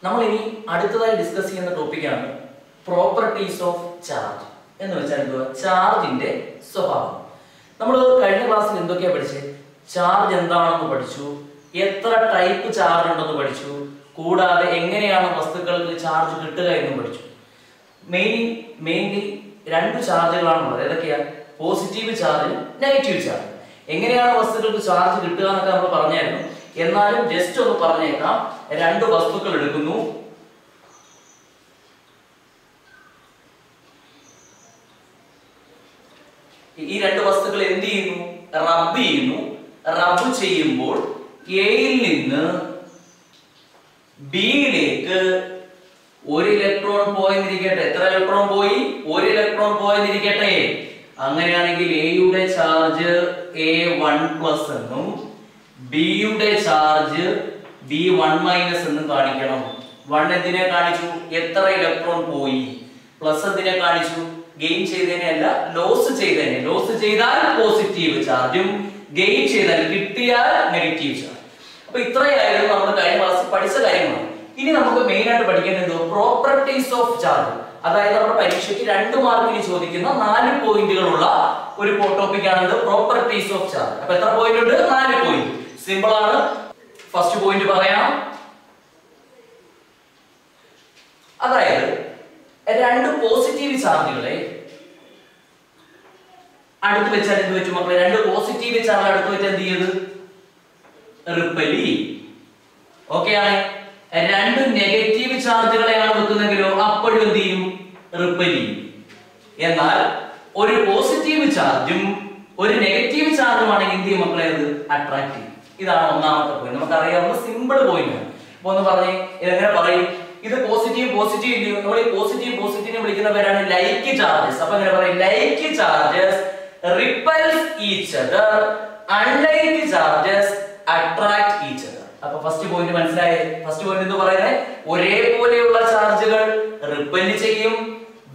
നമ്മൾ ഇനി അടുത്തതായി ഡിസ്കസ് ചെയ്യുന്ന ടോപ്പിക്കാണ് പ്രോപ്പർട്ടീസ് ഓഫ് ചാർജ്. എന്ന് വെച്ചാൽ എന്തുവാ? ചാർജിന്റെ സ്വഭാവം. നമ്മൾ കഴിഞ്ഞ ക്ലാസ്സിൽ എന്തൊക്കെയാ പഠിച്ചത്? ചാർജ് എന്താണെന്ന് പഠിച്ചു, എത്ര ടൈപ്പ് ചാർജ് ഉണ്ടെന്ന് പഠിച്ചു, കൂടാതെ എങ്ങനെയാണ് വസ്തുക്കൾക്ക് ചാർജ് കിട്ടുക എന്നും പഠിച്ചു. മെയിൻലി രണ്ട് ചാർജുകളാണുള്ളത്. ഏതൊക്കെയാ? പോസിറ്റീവ് ചാർജും നെഗറ്റീവ് ചാർജും. എങ്ങനെയാണ് വസ്തുക്കൾക്ക് ചാർജ് കിട്ടുക എന്നൊക്കെ നമ്മൾ പറഞ്ഞായിരുന്നു. എന്നാലും ജസ്റ്റ് ഒന്ന് പറഞ്ഞേക്കാം. രണ്ട് വസ്തുക്കൾ എടുക്കുന്നു, ഈ രണ്ട് വസ്തുക്കൾ എന്ത് ചെയ്യുന്നു? റബ്ബ് ചെയ്യുന്നു. റബ്ബ് ചെയ്യുമ്പോൾ എയിൽ നിന്ന് ബിയിലേക്ക് ഒരു ഇലക്ട്രോൺ പോയെന്നിരിക്കട്ടെ. എത്ര ഇലക്ട്രോൺ പോയി? ഒരു ഇലക്ട്രോൺ പോയെന്നിരിക്കട്ടെ. അങ്ങനെയാണെങ്കിൽ എയുടെ ചാർജ് A1+ എന്നും ബിയുടെ ചാർജ് B1- എന്നും കാണിക്കണം. 1 എന്തിനെ കാണിച്ചു? എത്ര ഇലക്ട്രോൺ പോയി. പ്ലസ് എന്തിനെ കാണിച്ചു? ഗെയിൻ ചെയ്തതിനെ അല്ല, ലോസ് ചെയ്തതിനെ. ലോസ് ചെയ്താൽ പോസിറ്റീവ് ചാർജും ഗെയിൻ ചെയ്താൽ കിട്ടിയാൽ നെഗറ്റീവ് ചാർജ്. അപ്പൊ ഇത്രയായിരുന്നു നമ്മൾ കഴിഞ്ഞ ക്ലാസ്സിൽ പഠിച്ച കാര്യങ്ങളാണ്. ഇനി നമുക്ക് മെയിൻ ആയിട്ട് പഠിക്കേണ്ടത് പ്രോപ്പർട്ടീസ് ഓഫ് ചാർജ്. അതായത് നമ്മുടെ പരീക്ഷയ്ക്ക് 2 മാർക്കിന് ചോദിക്കുന്ന 4 പോയിന്റുകളുള്ള ഒരു ടോപ്പിക് ആണ് പ്രോപ്പർട്ടീസ് ഓഫ് ചാർജ്. അപ്പൊ എത്ര പോയിന്റ് ഉണ്ട്? 4 പോയിന്റ്. സിമ്പിൾ ആണ്. ഫസ്റ്റ് പോയിന്റ് പറയാം. അതായത് രണ്ട് പോസിറ്റീവ് ചാർജുകളെ അടുത്ത് വെച്ചാൽ എന്ത് വെച്ചു മക്കളെ? രണ്ട് പോസിറ്റീവ് ചാർജ് അടുത്ത് വെച്ചാൽ എന്ത് ചെയ്ത്? റിപ്പലി. ഓക്കെ ആണ്. രണ്ട് നെഗറ്റീവ് ചാർജുകളെയാണ് വെക്കുന്നെങ്കിലോ അപ്പോഴും എന്ത് ചെയ്യും? റിപ്പലി. എന്നാൽ ഒരു പോസിറ്റീവ് ചാർജും ഒരു നെഗറ്റീവ് ചാർജും ആണെങ്കിൽ എന്ത് ചെയ്യും മക്കളെ? അത് അട്രാക്ട് ചെയ്യും. ഇതാണ് ഒന്നാമത്തെ പോയിന്റ്. നമുക്കറിയാവുന്ന സിമ്പിൾ പോയിന്റ് ആണ്. അപ്പൊ ഒന്ന് പറഞ്ഞേ, ഇതെങ്ങനെ പറയും? ഇത് പോസിറ്റീവ് നമ്മൾ ഈ പോസിറ്റീവിനെ വിളിക്കുന്ന പേരാണ് ലൈക്ക് ചാർജസ്. അപ്പൊ എങ്ങനെ പറയും? Like charges repels each other, unlike charges attract each other. അപ്പൊ ഫസ്റ്റ് പോയിന്റ് മനസ്സിലായേ? ഫസ്റ്റ് പോയിന്റ് എന്ന് പറയുന്നത് ഒരേപോലെയുള്ള ചാർജുകൾ റിപ്പൽ ചെയ്യും,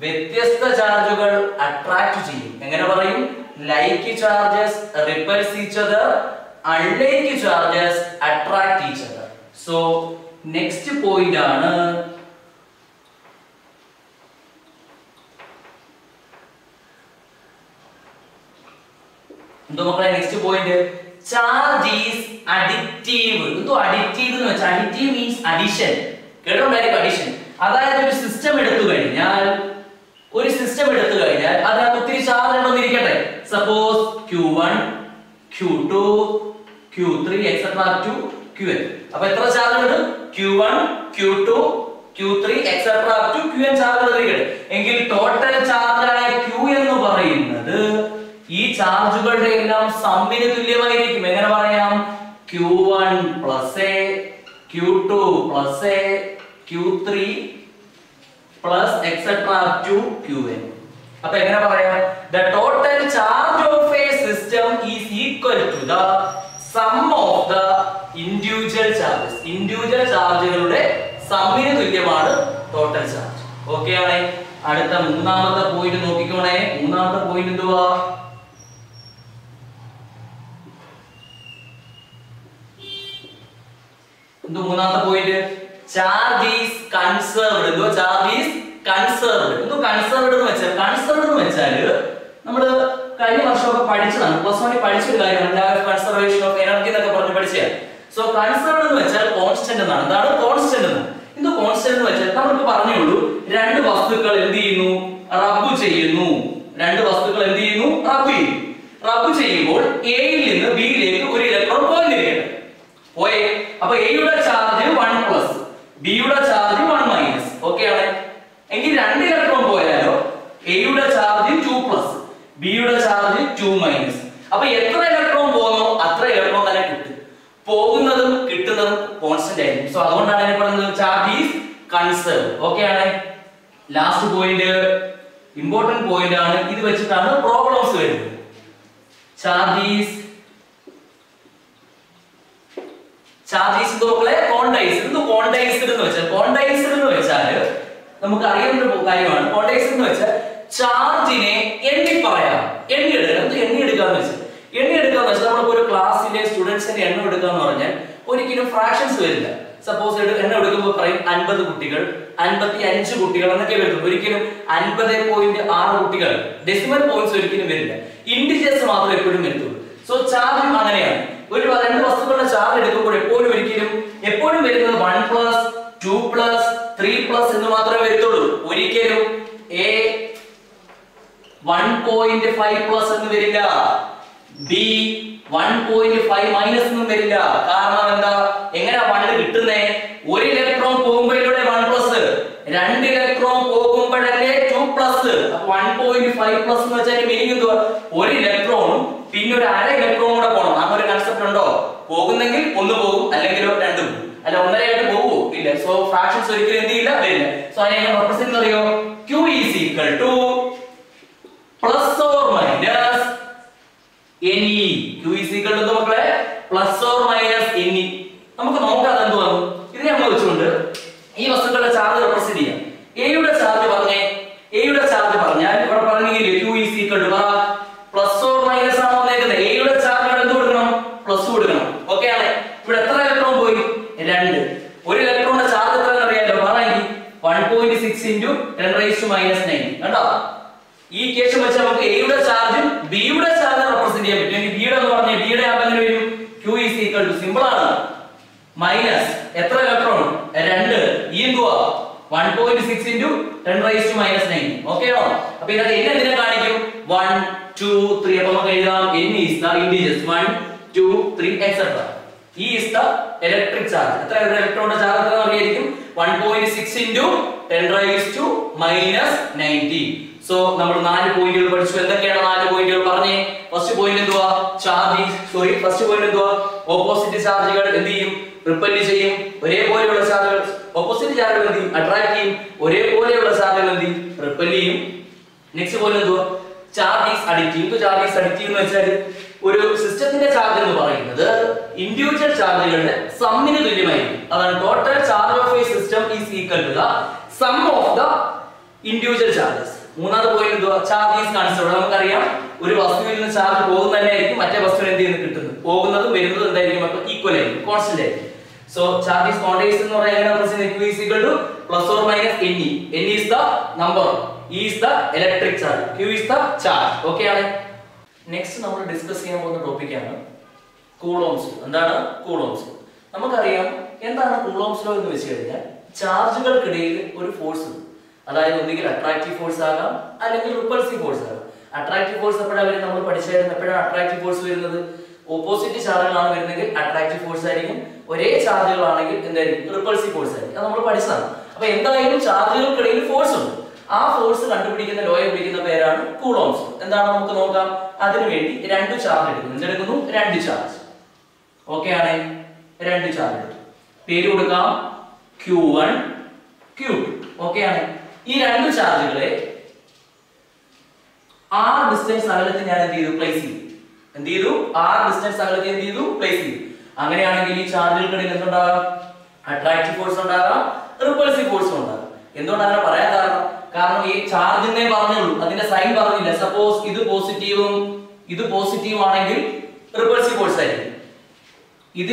വ്യത്യസ്ത ചാർജുകൾ അട്രാക്ട് ചെയ്യും. എങ്ങനെ പറയും? Like charges repels each other, unlike charges attract each other. So next point ആണ് എന്തോ മക്കളെ? Next point charge is additive. എന്തോ അഡിറ്റീവ് എന്ന് വെച്ചാൽ? Additive means addition. കേട്ടോണ്ടായിരിക്കും അഡിഷൻ. അതായത് ഒരു സിസ്റ്റം എടുത്തു കഴിഞ്ഞാൽ അതിനകത്ത് ഒത്തിരി ചാർജ് ഉണ്ടെന്നിരിക്കട്ടെ. Suppose Q1, Q2, Q3 etc. to Qn. അപ്പൊ എത്ര ചാർജ് ഉണ്ട്? Q1, Q2, Q3 etc. to Qn charge ഉണ്ടെന്നിരിക്കട്ടെ. എങ്കിൽ ടോട്ടൽ ചാർജ് ആയ Q എന്ന് പറയുന്നത് ഈ ചാർജുകളുടെ എല്ലാം സമ്മിന് തുല്യമായിരിക്കും. എങ്ങനെ പറയാം? Q1 plus A, Q2 plus A, Q3 plus etc. to Qn. അപ്പൊ എങ്ങനെ പറയാം? The total charge of a system is equal to the sum of the individual charges. Individual ചാർജുകളുടെ സമ്മിന് തുല്യമാണ് ടോട്ടൽ ചാർജ്. ഓക്കെ ആണ്. അടുത്ത മൂന്നാമത്തെ പോയിന്റ് നോക്കിക്കോണേ. മൂന്നാമത്തെ point എന്തുവാ? മൂന്നാമത്തെ പോയിന്റ് ചാർജ് ഈസ് കൺസർവ്ഡ്. എന്തോ ചാർജ് ഈസ് കൺസർവ്ഡ്. എന്തോ കൺസർവ്ഡ് എന്ന് വെച്ചാൽ? കൺസർവ്ഡ് എന്ന് വെച്ചാല് നമ്മള് കഴിഞ്ഞ വർഷമൊക്കെ പഠിച്ചതാണ്. പ്ലസ് 1 പഠിച്ചൊരു കാര്യമാണ് കൺസർവേഷൻ ഓഫ് എനർജി എന്നൊക്കെ പറഞ്ഞ് പഠിച്ചതാണ്. സോ കൺസർവ്ഡ് എന്ന് വെച്ചാൽ കോൺസ്റ്റന്റ് എന്നാണ്. എന്താണ് കോൺസ്റ്റന്റ് എന്ന്? എന്തോ കോൺസ്റ്റന്റ് എന്ന് വെച്ചാൽ നമ്മൾക്ക് പറഞ്ഞുള്ളൂ, രണ്ട് വസ്തുക്കൾ എന്ത് ചെയ്യുന്നു? റബ്ബ് ചെയ്യുന്നു. രണ്ട് വസ്തുക്കൾ എന്ത് ചെയ്യുന്നു? റബ്ബ് ചെയ്യും. റബ്ബ് ചെയ്യുമ്പോൾ എയിൽ നിന്ന് ബിയിലേക്ക് ഒരു ഇലക്ട്രോൺ പോയിരിക്കട്ടെ. പോയേ. അപ്പൊ എയുടെ ചാർജ് 1+, ബിയുടെ ചാർജ് 1-. ഓക്കെ ആണ്. എങ്കിൽ 2 ഇലക്ട്രോൺ പോയാലോ? എയുടെ ചാർജ് 2+, ബിയുടെ ചാർജ് 2-. അപ്പൊ എത്ര ഇലക്ട്രോൺ പോകുന്നോ അത്ര ഇലക്ട്രോൺ തന്നെ കിട്ടും. പോകുന്നതും കിട്ടുന്നതും കോൺസ്റ്റന്റ് ആയിരിക്കും. സോ അതുകൊണ്ടാണ് ഇതിനെ പറയുന്നത് ചാർജ് ഈസ് കൺസർവ്. ഓക്കെ ആണ്. ലാസ്റ്റ് പോയിന്റ് ഇമ്പോർട്ടന്റ് പോയിന്റ് ആണ്. ഇത് വെച്ചിട്ടാണ് പ്രോബ്ലംസ് വരുന്നത്. ചാർജ് ഈസ് ക്വാണ്ടൈസ്ഡ് എന്ന് വെച്ചാൽ നമുക്ക് അറിയുന്ന ഒരു കാര്യമാണ്. ക്വാണ്ടൈസ്ഡ് എന്ന് വെച്ചാൽ ചാർജിനെ എണ്ണി പറയാം, എണ്ണിയെടുക്കാന്ന് വെച്ചാൽ നമ്മളിപ്പോ ഒരു ക്ലാസ്സിലെ സ്റ്റുഡൻസിന്റെ എണ്ണം എടുക്കാന്ന് പറഞ്ഞാൽ ഒരിക്കലും ഫ്രാക്ഷൻസ് വരില്ല. സപ്പോസ് എണ്ണം എടുക്കുമ്പോൾ പറയും 50 കുട്ടികൾ 55 കുട്ടികൾ എന്നൊക്കെ വരുന്നു. ഒരിക്കലും 50.6 കുട്ടികൾ. ഡെസിമൽ പോയിന്റ്സ് ഒരിക്കലും വരില്ല. ഇന്റിജേഴ്സ് മാത്രമേ എപ്പോഴും വരത്തുള്ളൂ. സോ ചാർജും അങ്ങനെയാണ്. ഒരു രണ്ട് വസ്തുക്കളുടെ ചാർജ് എടുക്കുമ്പോൾ എപ്പോഴും വരുന്നത് 1+, 2+, 3+ എന്ന് മാത്രമേ വരത്തുള്ളൂ. ഒരിക്കലും 1.5+ എന്ന് വരില്ല. B 1.5- എന്നും വരില്ല. കാരണം എന്താ? എങ്ങനെയാ 1 കിട്ടുന്നേ? ഒരു ഇലക്ട്രോൺ പോകുമ്പോഴല്ലേ 1+, 2 ഇലക്ട്രോൺ പോകുമ്പോഴല്ലേ 2+. അപ്പൊ 1.5+ എന്ന് വെച്ചാൽ മീനിങ് എന്തുവാ? ഒരു ഇലക്ട്രോണും പിന്നെ ഒരു അര ഇലക്ട്രോൺ കൂടെ പോകണം. അങ്ങനെ ഒരു കൺസെപ്റ്റ് ഉണ്ടോ? പോകുന്നെങ്കിൽ ഒന്ന് പോകും, അല്ലെങ്കിലോ രണ്ടും പോകും. അല്ല ഒന്നരയായിട്ട് പോകുമോ? ഇല്ല. സോ ഫ്രാക്ഷൻസ് ഒരിക്കലും എന്ത് ചെയ്യില്ല, വരില്ല. സോ അതിനെ എങ്ങനെ റെപ്രസെന്റ് അറിയോ? Q is equal to plus or minus Ne. Q is equal to മക്കളെ plus or minus Ne. നമുക്ക് നോക്കാം എന്തുവാണ്. ഇതിനെ നമ്മൾ വെച്ചുകൊണ്ട് ഈ വസ്തുക്കളുടെ ചാർജ് റെപ്രസെന്റ് ചെയ്യാം. എയുടെ ചാർജ് പറഞ്ഞാൽ ഇവിടെ പറഞ്ഞെങ്കിൽ Q is equal to plus or minus ആണോ വന്നേക്കുന്നത്? എയുടെ ചാർജ് എന്ത് കൊടുക്കണം? പ്ലസ് കൊടുക്കണം. ഓക്കെ ആണ്. ഇവിടെ എത്ര ഇലക്ട്രോൺ പോയി? 2. ഒരു ഇലക്ട്രോണിന്റെ ചാർജ് എത്രയാണെന്ന് അറിയാലോ? പറയെങ്കിൽ 1.6 × 10⁻⁻⁹. കണ്ടോ? ഈ കേസ് വെച്ച് നമുക്ക് എയുടെ ചാർജും ബിയുടെ ചാർജും റെപ്രസെന്റ് ചെയ്യാൻ പറ്റും. എങ്കിൽ ബിയുടെ എന്ന് പറഞ്ഞാൽ ബിയുടെ ആകുമ്പോൾ എങ്ങനെ വരും? Q is equal to simple ആണ്. മൈനസ് എത്ര ഇലക്ട്രോൺ? 2. ഈ എന്തുവാ? 1.6 × 10⁻⁻⁹. ഓക്കെയാണോ? അപ്പൊ ഇതിനകത്ത് n എന്തിനെ കാണിക്കും? 1, 2, 3. അപ്പൊ നമുക്ക് എഴുതാം n is the integers 1, 2, 3 etc. E is the electric charge. എത്ര ഇലക്ട്രോണിന്റെ ചാർജ് എത്ര അറിയായിരിക്കും? 1.6 × 10⁻⁻⁹. സോ നമ്മൾ 4 പോയിന്റുകൾ പഠിച്ചു. എന്തൊക്കെയാണ് 4 പോയിന്റുകൾ പറഞ്ഞേ? ഫസ്റ്റ് പോയിന്റ് എന്തുവാ? ഫസ്റ്റ് പോയിന്റ് എന്തുവാ? ഓപ്പോസിറ്റ് ചാർജുകൾ എന്ത് ചെയ്യും? റിപ്പൽ ചെയ്യും. ഒരേപോലെയുള്ള ചാർജുകൾ ഓപ്പോസിറ്റ് ചാർജുകൾ എന്ത് ചെയ്യും? അട്രാക്ട് ചെയ്യും. ഒരേപോലെയുള്ള ചാർജുകൾ എന്ത് ചെയ്യും? റിപ്പൽ ചെയ്യും. നെക്സ്റ്റ് പോയിന്റ് എന്തുവാ? Charge is additive. Charge is additive എന്ന് വെച്ചാൽ ഒരു സിസ്റ്റത്തിന്റെ ചാർജ് എന്ന് പറയുന്നത് ഇൻഡിവിജ്വൽ ചാർജുകളുടെ സമ്മിന് തുല്യമായിരിക്കും. അതാണ് total charge of a system is equal to the sum of the individual charges. മൂന്നാമത്തെ പോയിന്റ് എന്തുവാ? Charge is conserved. നമുക്കറിയാം ഒരു വസ്തുവിൽ നിന്ന് ചാർജ് പോകുന്നത് തന്നെയായിരിക്കും മറ്റേ വസ്തുവിന് എന്ത് ചെയ്യുന്നത് കിട്ടുന്നത്. പോകുന്നതും വരുന്നതും എന്തായിരിക്കും? അപ്പോൾ ഈക്വൽ ആയിരിക്കും, കോൺസ്റ്റന്റ് ആയിരിക്കും. സോ ചാർജ് ഈസ് ക്വാണ്ടിറ്റീസ് എന്ന് പറയുന്നത് Q is equal to plus or minus Ne. Ne is the number, E is the electric charge, Q is the charge. Okay ആണ്. നെക്സ്റ്റ് നമ്മൾ ഡിസ്കസ് ചെയ്യാൻ പോകുന്ന ടോപ്പിക് ആണ് coulombs. എന്താണ് coulombs? നമുക്കറിയാം എന്താണ് കൂളോംസ് ലോ എന്ന് വെച്ച് കഴിഞ്ഞാൽ ചാർജുകൾക്കിടയിൽ ഒരു ഫോഴ്സ് ഉണ്ട്. അതായത് ഒന്നുകിൽ അട്രാക്റ്റീവ് ഫോഴ്സ് ആകാം അല്ലെങ്കിൽ റിപ്പൾസീവ് ഫോഴ്സ് ആകാം. അട്രാക്റ്റീവ് ഫോഴ്സ് എപ്പോഴാണ് നമ്മൾ പഠിച്ചായിരുന്നു? എപ്പോഴാണ് അട്രാക്റ്റീവ് ഫോഴ്സ് വരുന്നത്? ഓപ്പോസിറ്റ് ചാർജുകളാണ് വരുന്നെങ്കിൽ അട്രാക്റ്റീവ് ഫോഴ്സ് ആയിരിക്കും. ഒരേ ചാർജുകളാണെങ്കിൽ എന്തായിരിക്കും? റിപ്പൾസീവ് ഫോഴ്സ് ആയിരിക്കും. അത് നമ്മൾ പഠിച്ചതാണ്. അപ്പൊ എന്തായാലും ചാർജുകൾക്കിടയിൽ ഫോഴ്സ് ഉണ്ട്. ആ ഫോഴ്സ് കണ്ടുപിടിക്കുന്ന ലോയെ വിളിക്കുന്ന പേരാണ് കൂളോംസ്. എന്താണ് നമുക്ക് നോക്കാം. അതിനുവേണ്ടി 2 ചാർജ് എടുക്കുന്നു. എന്തെടുക്കുന്നു? 2 ചാർജ്. ഓക്കെ ആണ്. 2 ചാർജ് പേര് കൊടുക്കാം Q1, Q2. ഓക്കെ ആണ്. ഈ 2 ചാർജുകളെ r ഡിസ്റ്റൻസ് അകലത്തിൽ ഞാൻ എന്ത് ചെയ്തു? പ്ലേസ് ചെയ്തു. എന്ത് ചെയ്തു? r ഡിസ്റ്റൻസ് അകലത്തിൽ എന്ത് ചെയ്തു? പ്ലേസ് ചെയ്തു. അങ്ങനെയാണെങ്കിൽ ഈ ചാർജുകൾക്കിടയിൽ എന്തുണ്ടാകാം? അട്രാക്റ്റീവ് ഫോഴ്സ് ഉണ്ടാകാം, റിപ്പൾസീവ് ഫോഴ്സ് ഉണ്ടാകാം. എന്തുകൊണ്ട് അങ്ങനെ പറയാൻ കാരണം? കാരണം ഈ ചാർജിനെ പറഞ്ഞുള്ളൂ, അതിന്റെ സൈൻ പറഞ്ഞില്ല. സപ്പോസ് ഇത് പോസിറ്റീവും ഇത് പോസിറ്റീവ് ആണെങ്കിൽ റിപ്പൾസീവ് ഫോഴ്സ് ആയിരിക്കും. ഇത്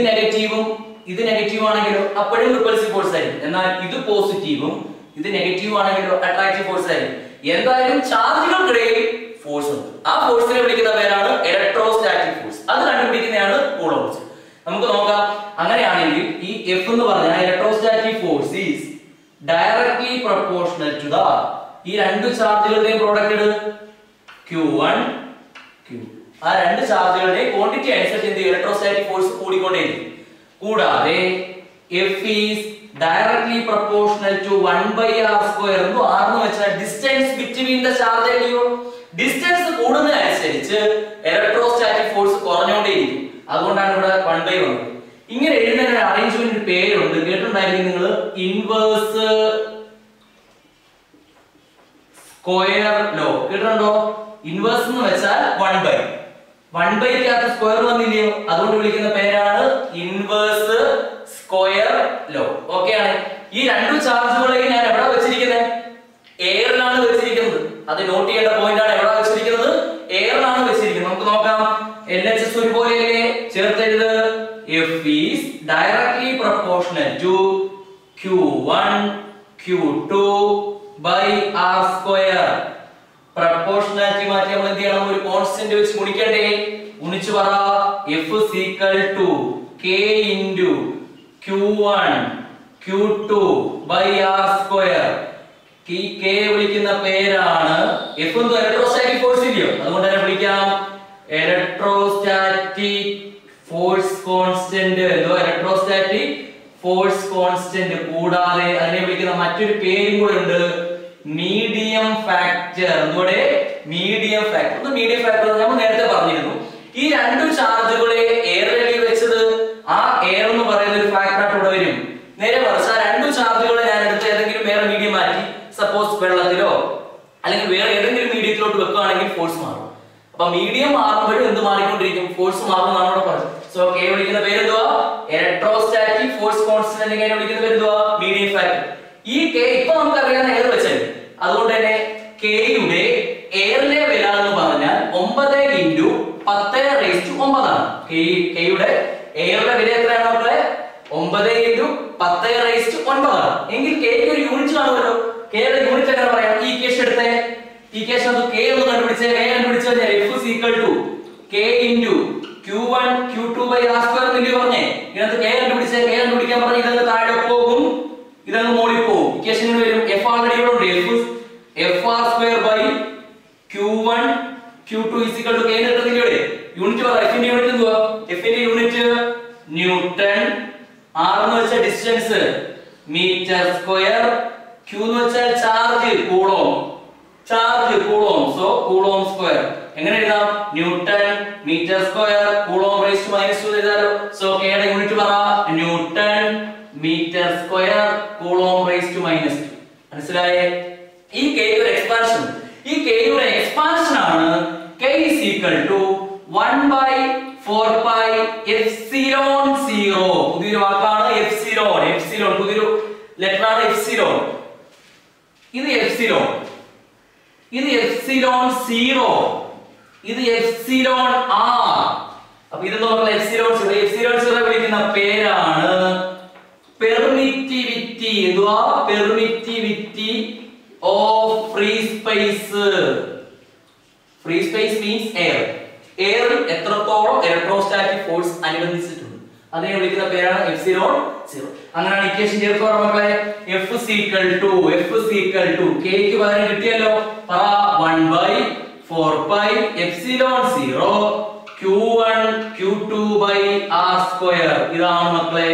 നെഗറ്റീവ് ആണെങ്കിലോ അപ്പോഴും റിപ്പൾസീവ് ഫോഴ്സ് ആയിരിക്കും. എന്നാൽ ഇത് പോസിറ്റീവും ഇത് നെഗറ്റീവ് ആണെങ്കിലോ അട്രാക്റ്റീവ് ഫോഴ്സ് ആയിരിക്കും. എന്തായാലും ചാർജുകൾക്കിടയിൽ ഫോഴ്സ് ഉണ്ട്. ആ ഫോഴ്സിനെ വിളിക്കുന്ന പേരാണ് ഇലക്ട്രോസ്റ്റാറ്റിക് ഫോഴ്സ്. അത് കണ്ടുപിടിക്കുന്നതാണ് കൂളോംസ്. നമുക്ക് നോക്കാം. അങ്ങനെയാണെങ്കിൽ ഈ F എന്ന് പറഞ്ഞാൽ electrostatic force is directly proportional to the ഈ 2 ചാർജുകളുടെയും പ്രോഡക്റ്റ് Q1, Q2. ആ 2 ചാർജുകളുടെയും ക്വാണ്ടിറ്റി അനുസരിച്ച് എന്ത് ഇലക്ട്രോസ്റ്റാറ്റിക് ഫോഴ്സ് കൂടിക്കൊണ്ടേയിരിക്കും. കൂടാതെ F is directly proportional to 1/r². എന്നു r എന്ന് വെച്ചാൽ ഡിസ്റ്റൻസ് ബിറ്റ്വീൻ ദ ചാർജ് അല്ലയോ. ഡിസ്റ്റൻസ് കൂടുന്നതിനനുസരിച്ച് ഇലക്ട്രോസ്റ്റാറ്റിക് ഫോഴ്സ് കുറഞ്ഞുകൊണ്ടേയിരിക്കും. അതുകൊണ്ടാണ് ഇവിടെ 1/1 വന്നത്. ഇങ്ങനെ എഴുതുന്ന ഒരു അറേഞ്ച്മെന്റ് പേരുണ്ട്, കേട്ടിട്ടുണ്ടായിരിക്കും നിങ്ങൾ. ഇൻവേഴ്സ് സ്ക്വയർ ലോ കേട്ടിട്ടുണ്ടോ? ഇൻവേഴ്സ് എന്ന് വെച്ചാൽ 1/1/ക്കകത്ത് സ്ക്വയർ വന്നില്ലയോ, അതുകൊണ്ട് വിളിക്കുന്ന പേരാണ് ഇൻവേഴ്സ് സ്ക്വയർ ലോ. ഓക്കെ ആണ്. ഈ 2 ചാർജുകളെയും ഞാൻ എവിടെ വെച്ചിരിക്കുന്നത്? എയറിലാണ് വെച്ചിരിക്കുന്നത്. അത് നോട്ട് ചെയ്യേണ്ട പോയിന്റ് ആണ്. എവിടെ വെച്ചിരിക്കുന്നത്? എയറിലാണ് വെച്ചിരിക്കുന്നത്. നമുക്ക് നോക്കാം. LHS ഒരുപോലെയല്ലേ? ചേർത്തെഴുത്. F is directly proportional to Q1 Q2 by R square. Proportionality മാറ്റി നമ്മൾ എന്ത് ചെയ്യണം? ഒരു കോൺസ്റ്റന്റ് വെച്ച് ഗുണിക്കണ്ടേ? ഗുണിച്ചു പറ F is equal to K into Q1 Q2 by R square. ഈ K വിളിക്കുന്ന പേരാണ് F എന്ന് ഇലക്ട്രോസ്റ്റാറ്റിക് ഫോഴ്സ് ഇല്ലയോ, അതുകൊണ്ട് തന്നെ വിളിക്കാം ഇലക്ട്രോസ്റ്റാറ്റിക് ഫോഴ്സ് കോൺസ്റ്റന്റ്. എന്തോ ഇലക്ട്രോസ്റ്റാറ്റിക് ഫോഴ്സ് കോൺസ്റ്റന്റ്. കൂടാതെ അതിനെ വിളിക്കുന്ന മറ്റൊരു പേരും കൂടെ ഉണ്ട്, മീഡിയം ഫാക്ടർ. എന്തുകൂടെ? Medium factor. മീഡിയം ഫാക്ടർ നമ്മൾ നേരത്തെ പറഞ്ഞിരുന്നു. ഈ രണ്ടു ചാർജുകളെ എയറിൽ വെച്ചത് ആ എയർ എന്ന് പറയുന്ന ഒരു ഫാക്ടറായിട്ട് ഇവിടെ വരും. നേരെ മറിച്ച് ആ രണ്ടു ചാർജുകളെ ഞാൻ എടുത്ത് ഏതെങ്കിലും വേറെ മീഡിയം മാറ്റി, സപ്പോസ് വെള്ളത്തിലോ അല്ലെങ്കിൽ വേറെ ഏതെങ്കിലും മീഡിയത്തിലോട്ട് വെക്കുകയാണെങ്കിൽ ഫോഴ്സ് മാറും. അപ്പൊ മീഡിയം മാറുമ്പോഴും എന്ത് മാറിക്കൊണ്ടിരിക്കും? ഫോഴ്സ് മാറുമെന്നാണ് ഇവിടെ പറഞ്ഞത്. സോ കെ വിളിക്കുന്ന പേര് എന്തുവാ? Electrostatic force constant. അല്ലെങ്കിൽ വിളിക്കുന്ന പേര് എന്തുവാ? Medium factor. ഈ കെ ഇപ്പൊ നമുക്കറിയാവുന്ന എയർ വെച്ചാൽ, അതുകൊണ്ട് തന്നെ കെയുടെ എയറിലെ വില എന്ന് പറഞ്ഞാൽ 9 into 10⁻9 ആണ്. കെയുടെ എയറിലെ വില എത്രയാണ് മക്കളെ? 9 into 10⁻9 ആണ്. എങ്കിൽ കെയ്ക്ക് ഒരു യൂണിറ്റ് കാണുമല്ലോ. കെയുടെ യൂണിറ്റ് എങ്ങനെ പറയാം? ഈ ഇക്വേഷൻ എടുത്തേ. ഈ ഇക്വേഷൻ അത് കെ ഒന്ന് കണ്ടുപിടിച്ചേ. കെ കണ്ടുപിടിച്ചു കഴിഞ്ഞാൽ F is equal to K into Q1 Q2 by R square എന്ന് പറഞ്ഞേ. ഇതിനകത്ത് കെ കണ്ടുപിടിച്ചേ. കെ കണ്ടുപിടിക്കാൻ പറഞ്ഞാൽ ഇതങ്ങ് താഴെ പോകും, ഇതങ്ങ് മുകളിൽ പോകും. ഇക്വേഷൻ വരും F ഓൾറെഡി ഇവിടെ ഉണ്ട്. F R square by Q1 Q2 is equal to K എന്ന് കിട്ടുന്നില്ല ഇവിടെ. യൂണിറ്റ് പറ. F ന്റെ യൂണിറ്റ് എന്തുവാ? F ന്റെ യൂണിറ്റ് ന്യൂട്ടൺ. R എന്ന് വെച്ചാൽ ഡിസ്റ്റൻസ്, മീറ്റർ സ്ക്വയർ. Q എന്ന് വെച്ചാൽ charge, coulomb. Charge coulomb. So coulomb square. എങ്ങനെ എഴുതാം? Newton metre square coulomb raise to -2 എഴുതാലോ. സോ K യുടെ യൂണിറ്റ് പറ. Newton metre square coulomb raise to -2. മനസ്സിലായേ? ഈ K യുടെ എക്സ്പാൻഷൻ, ഈ K യുടെ എക്സ്പാൻഷൻ ആണ് K is equal to 1/4 pi epsilon 0. പുതിയൊരു വാക്കാണ് എപ്സിലോൺ. എപ്സിലോൺ പുതിയൊരു ലെറ്റർ ആണ് എപ്സിലോൺ. ഇത് എപ്സിലോൺ, ഇത് എപ്സിലോൺ 0, ഇത് എപ്സിലോൺ r. അപ്പൊ ഇത് നോക്കുക എപ്സിലോൺ 0. എപ്സിലോൺ 0 വിളിക്കുന്ന പേരാണ് പെർമിറ്റിവിറ്റി. എന്തുവാ? Permittivity of free space. Free space means air. എയറിൽ എത്രത്തോളം ഇലക്ട്രോസ്റ്റാറ്റിക് ഫോഴ്സ് അനുബന്ധിച്ചിട്ടുണ്ട് അതിനെ വിളിക്കുന്ന പേരാണ് എപ്സിലോൺ 0. അങ്ങനെയാണ് ഇക്വേഷൻ ചേർക്കുക മക്കളെ. F is equal to K ക്ക് പകരം കിട്ടിയല്ലോ. പറ 1/4 pi epsilon 0 Q1 Q2 by R square. ഇതാണ് മക്കളെ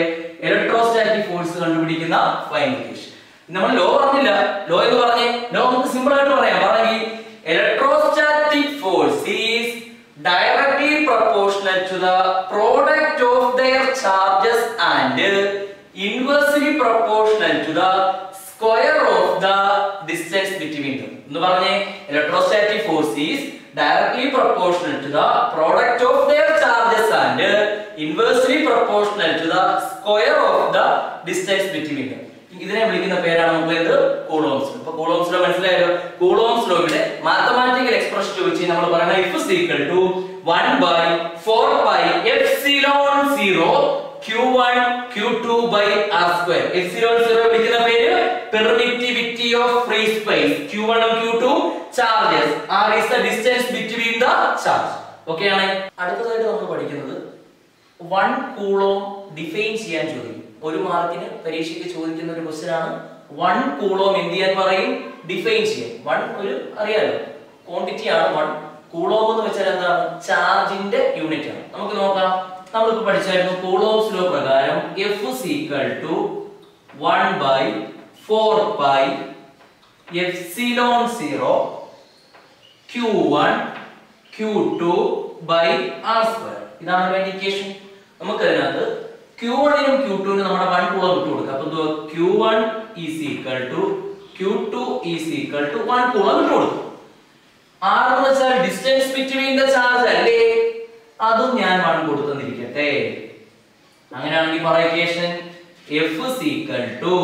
ഇലക്ട്രോസ്റ്റാറ്റിക് ഫോഴ്സ് കണ്ടുപിടിക്കുന്ന ഫൈനൽ ഇക്വേഷൻ. നമ്മൾ ലോ പറഞ്ഞില്ല. ലോ എന്ന് പറഞ്ഞേ, ലോ നമുക്ക് സിമ്പിൾ ആയിട്ട് പറയാം. പറഞ്ഞെങ്കിൽ electrostatic force is directly proportional to the product of their charges and inversely proportional to the square of the distance between them. എന്ന് പറഞ്ഞേ electrostatic force is directly proportional to the product of their charges and inversely proportional to the square of the distance between them. ഇതിനെ വിളിക്കുന്ന പേരാണ് നമുക്ക് എന്ത്? Coulombs law. അപ്പൊ coulombs law മനസ്സിലായല്ലോ. Coulombs ലോയുടെ mathematical expression ചോദിച്ചാൽ നമ്മൾ പറയുന്നത് F is equal to 1/4 pi epsilon 0 Q1 Q2 by R square. epsilon 0 വിളിക്കുന്ന പേര് permittivity of free space. Q1 ഉം Q2 charges, R is the distance between the charge. Okay ആണ്. അടുത്തതായിട്ട് നമ്മൾ പഠിക്കുന്നത് 1 കൂളോം ഡിഫൈൻ ചെയ്യാൻ ചോദിക്കും. ഒരു മാർക്കിന് പരീക്ഷയ്ക്ക് ചോദിക്കുന്ന ഒരു ക്വസ്റ്റ്യൻ ആണ് 1 കൂളോം എന്ത് ചെയ്യാൻ പറയും? ഡിഫൈൻ ചെയ്യാൻ. 1 ഒരു അറിയാലോ ക്വാണ്ടിറ്റി ആണ്. 1 കൂളോം എന്ന് വെച്ചാൽ എന്താണ്? ചാർജിന്റെ യൂണിറ്റ് ആണ്. നമുക്ക് നോക്കാം. നമ്മളിപ്പോ പഠിച്ചായിരുന്നു കൂളോംസ് ലോ പ്രകാരം F is equal to 1/4 pi epsilon 0 Q1 Q2 by R square. ഇതാണ് വേണ്ട ഇക്വേഷൻ. നമുക്ക് അതിനകത്ത് Q1 നും Q2 നും നമ്മുടെ 1 കൂളോം ഇട്ട് കൊടുക്കാം. അപ്പോൾ എന്തുവാ? Q1 is equal to Q2 is equal to 1 coulomb ഇട്ട് കൊടുക്കും. R എന്ന് വെച്ചാൽ ഡിസ്റ്റൻസ് ബിറ്റ്വീൻ ദ ചാർജ് അല്ലേ? അതും ഞാൻ 1 കൊടുത്തിരിക്കട്ടെ. അങ്ങനെയാണെങ്കിൽ പറയ equation F is equal to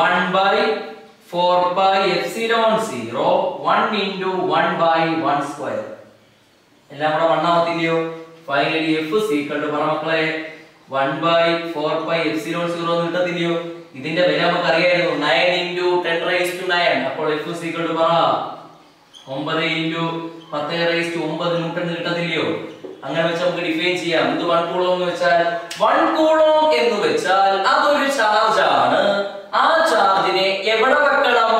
1/4 pi epsilon 0 1 into 1/1 square. എല്ലാം കൂടെ 1 ആവത്തില്ലയോ? Finally F is equal to പറ മക്കളെ 1/4 epsilon 0 എന്ന് കിട്ടത്തില്ലയോ? ഇതിന്റെ വില നമുക്ക് അറിയായിരുന്നു 9 into 10 raised to 9. അപ്പോൾ F is equal to പറ 9 into 10 raised to 9 ന്യൂട്ടൺ എന്ന് കിട്ടത്തില്ലയോ? അങ്ങനെ വെച്ച് നമുക്ക് ഡിഫൈൻ ചെയ്യാം. ഇത് 1 കൂളോം എന്ന് വെച്ചാൽ 1 കൂളോം എന്ന് വെച്ചാൽ അതൊരു ചാർജ് ആണ്. ആ ചാർജിനെ എവിടെ വെക്കണം?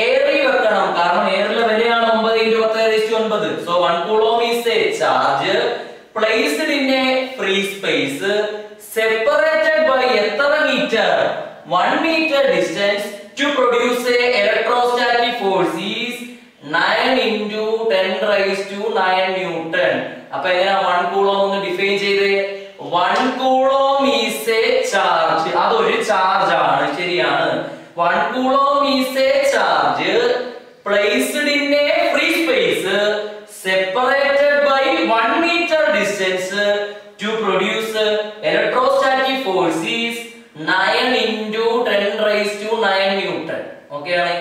എയറിൽ വെക്കണം. കാരണം എയറിലെ വിലയാണ് 9 into 10 raised to 9. So 1 coulomb is a charge placed in a free space separated by എത്ര metre? 1 meter distance to produce a electrostatic force is 9 into 10 raised to 9 newton. അപ്പോൾ എങ്ങനെ 1 coulomb ഒന്ന് ഡിഫൈൻ ചെയ്തേ? 1 coulomb is a charge. അതൊരു charge ആണ്. ശരിയാണ്. 1 coulomb is a charge placed in a free space separated by 1 meter distance to produce electrostatic force is 9 into 10 raised to 9 newton. Okay ആണ്.